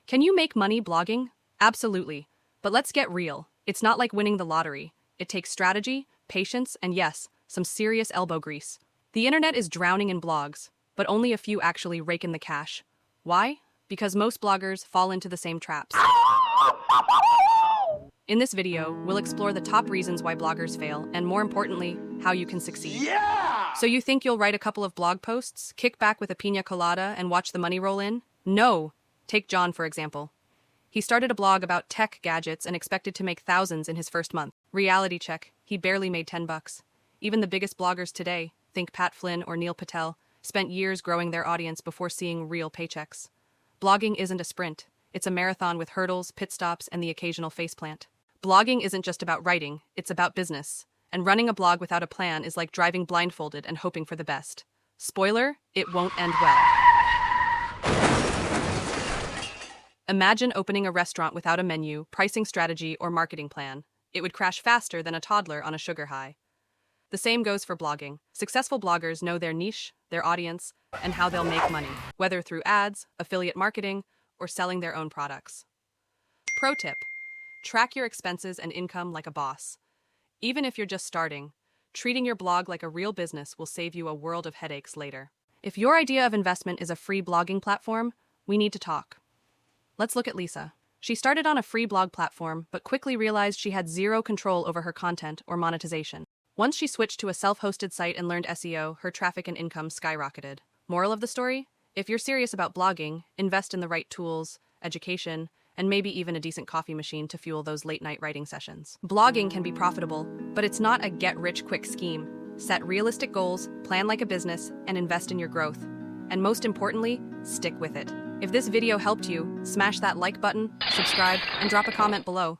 Can you make money blogging? Absolutely. But let's get real. It's not like winning the lottery. It takes strategy, patience, and yes, some serious elbow grease. The internet is drowning in blogs, but only a few actually rake in the cash. Why? Because most bloggers fall into the same traps. In this video, we'll explore the top reasons why bloggers fail, and more importantly, how you can succeed. Yeah! So you think you'll write a couple of blog posts, kick back with a piña colada, and watch the money roll in? No! Take John, for example. He started a blog about tech gadgets and expected to make thousands in his first month. Reality check, he barely made $10. Even the biggest bloggers today, think Pat Flynn or Neil Patel, spent years growing their audience before seeing real paychecks. Blogging isn't a sprint. It's a marathon with hurdles, pit stops, and the occasional faceplant. Blogging isn't just about writing, it's about business. And running a blog without a plan is like driving blindfolded and hoping for the best. Spoiler, it won't end well. Imagine opening a restaurant without a menu, pricing strategy, or marketing plan. It would crash faster than a toddler on a sugar high. The same goes for blogging. Successful bloggers know their niche, their audience, and how they'll make money, whether through ads, affiliate marketing, or selling their own products. Pro tip: track your expenses and income like a boss. Even if you're just starting, treating your blog like a real business will save you a world of headaches later. If your idea of investment is a free blogging platform, we need to talk. Let's look at Lisa. She started on a free blog platform, but quickly realized she had zero control over her content or monetization. Once she switched to a self-hosted site and learned SEO, her traffic and income skyrocketed. Moral of the story? If you're serious about blogging, invest in the right tools, education, and maybe even a decent coffee machine to fuel those late-night writing sessions. Blogging can be profitable, but it's not a get-rich-quick scheme. Set realistic goals, plan like a business, and invest in your growth. And most importantly, stick with it. If this video helped you, smash that like button, subscribe, and drop a comment below.